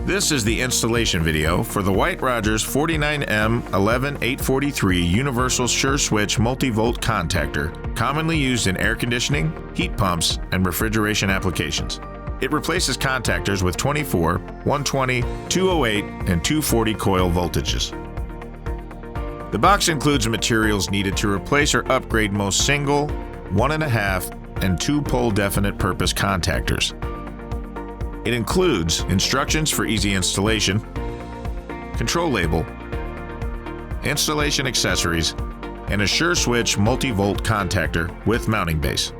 This is the installation video for the White-Rodgers 49M11-843 Universal SureSwitch Multi-Volt Contactor, commonly used in air conditioning, heat pumps, and refrigeration applications. It replaces contactors with 24, 120, 208, and 240 coil voltages. The box includes materials needed to replace or upgrade most single, 1.5, and 2-pole definite purpose contactors. It includes instructions for easy installation, control label, installation accessories, and a SureSwitch Multi-Volt Contactor with mounting base.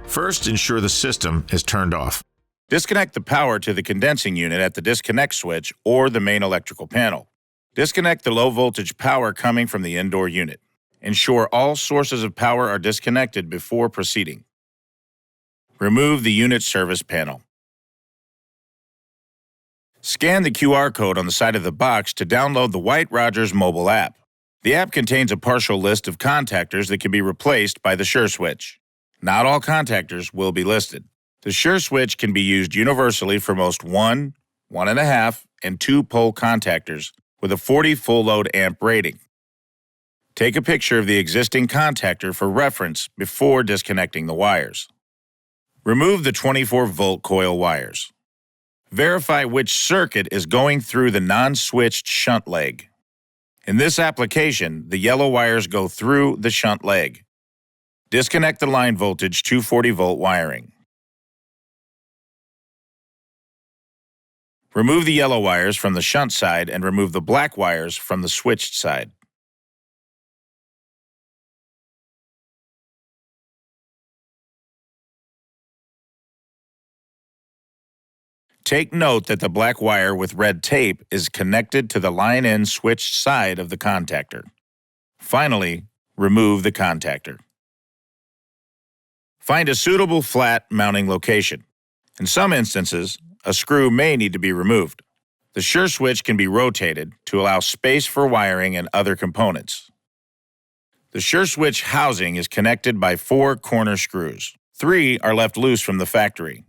First, ensure the system is turned off. Disconnect the power to the condensing unit at the disconnect switch or the main electrical panel. Disconnect the low voltage power coming from the indoor unit. Ensure all sources of power are disconnected before proceeding. Remove the unit service panel. Scan the QR code on the side of the box to download the White-Rodgers mobile app. The app contains a partial list of contactors that can be replaced by the SureSwitch. Not all contactors will be listed. The SureSwitch can be used universally for most 1, 1.5, and 2-pole contactors with a 40 full load amp rating. Take a picture of the existing contactor for reference before disconnecting the wires. Remove the 24-volt coil wires. Verify which circuit is going through the non-switched shunt leg. In this application, the yellow wires go through the shunt leg. Disconnect the line voltage 240-volt wiring. Remove the yellow wires from the shunt side and remove the black wires from the switched side. Take note that the black wire with red tape is connected to the line-in switched side of the contactor. Finally, remove the contactor. Find a suitable flat mounting location. In some instances, a screw may need to be removed. The SureSwitch can be rotated to allow space for wiring and other components. The SureSwitch housing is connected by 4 corner screws. 3 are left loose from the factory.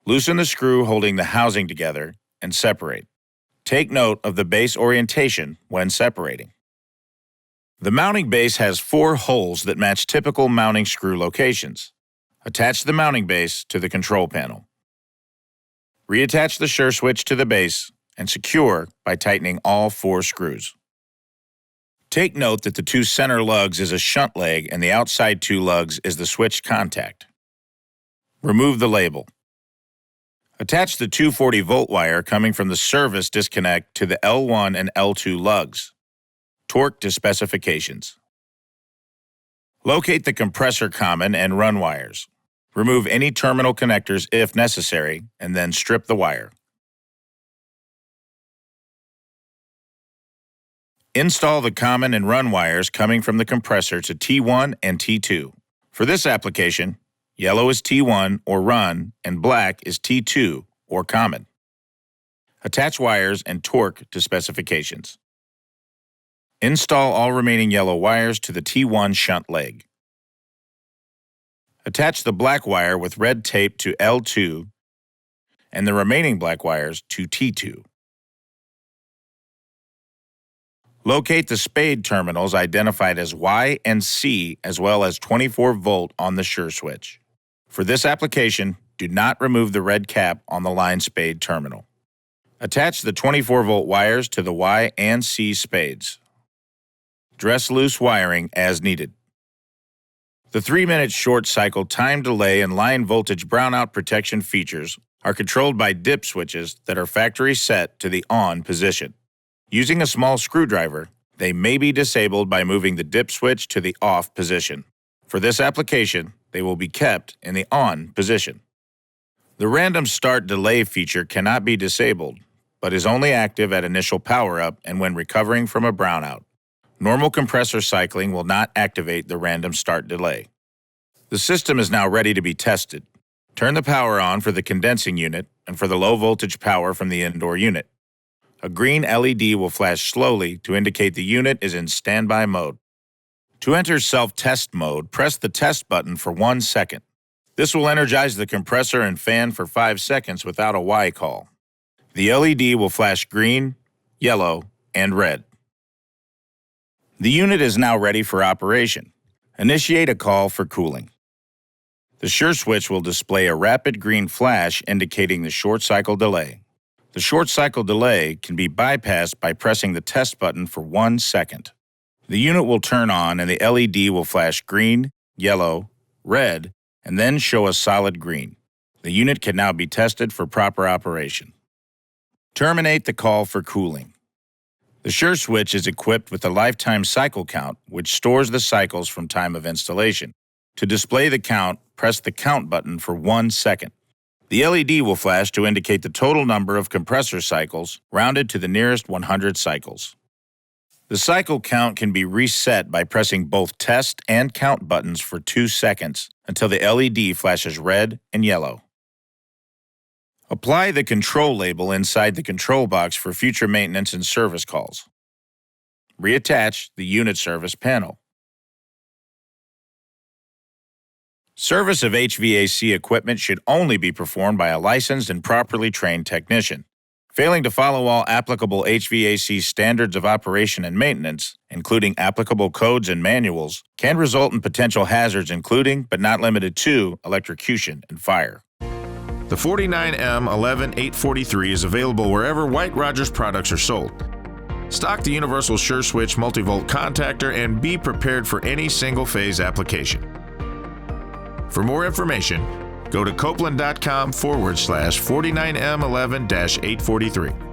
Loosen the screw holding the housing together and separate. Take note of the base orientation when separating. The mounting base has 4 holes that match typical mounting screw locations. Attach the mounting base to the control panel. Reattach the SureSwitch to the base and secure by tightening all 4 screws. Take note that the 2 center lugs is a shunt leg and the outside 2 lugs is the switched contact. Remove the label. Attach the 240-volt wire coming from the service disconnect to the L1 and L2 lugs. Torque to specifications. Locate the compressor common and run wires. Remove any terminal connectors if necessary, and then strip the wire. Install the common and run wires coming from the compressor to T1 and T2. For this application, yellow is T1 or run, and black is T2 or common. Attach wires and torque to specifications. Install all remaining yellow wires to the T1 shunt leg. Attach the black wire with red tape to L2 and the remaining black wires to T2. Locate the spade terminals identified as Y and C as well as 24-volt on the SureSwitch. For this application, do not remove the red cap on the line spade terminal. Attach the 24-volt wires to the Y and C spades. Dress loose wiring as needed. The 3-minute short cycle time delay and line voltage brownout protection features are controlled by dip switches that are factory set to the on position. Using a small screwdriver, they may be disabled by moving the dip switch to the off position. For this application, they will be kept in the on position. The random start delay feature cannot be disabled, but is only active at initial power-up and when recovering from a brownout. Normal compressor cycling will not activate the random start delay. The system is now ready to be tested. Turn the power on for the condensing unit and for the low voltage power from the indoor unit. A green LED will flash slowly to indicate the unit is in standby mode. To enter self-test mode, press the test button for 1 second. This will energize the compressor and fan for 5 seconds without a Y call. The LED will flash green, yellow, and red. The unit is now ready for operation. Initiate a call for cooling. The SureSwitch will display a rapid green flash indicating the short cycle delay. The short cycle delay can be bypassed by pressing the test button for 1 second. The unit will turn on and the LED will flash green, yellow, red, and then show a solid green. The unit can now be tested for proper operation. Terminate the call for cooling. The SureSwitch is equipped with a lifetime cycle count, which stores the cycles from time of installation. To display the count, press the count button for 1 second. The LED will flash to indicate the total number of compressor cycles, rounded to the nearest 100 cycles. The cycle count can be reset by pressing both test and count buttons for 2 seconds until the LED flashes red and yellow. Apply the control label inside the control box for future maintenance and service calls. Reattach the unit service panel. Service of HVAC equipment should only be performed by a licensed and properly trained technician. Failing to follow all applicable HVAC standards of operation and maintenance, including applicable codes and manuals, can result in potential hazards including, but not limited to, electrocution and fire. The 49M11-843 is available wherever White-Rodgers products are sold. Stock the universal SureSwitch Multi-Volt Contactor and be prepared for any single-phase application. For more information, go to copeland.com/49M11-843.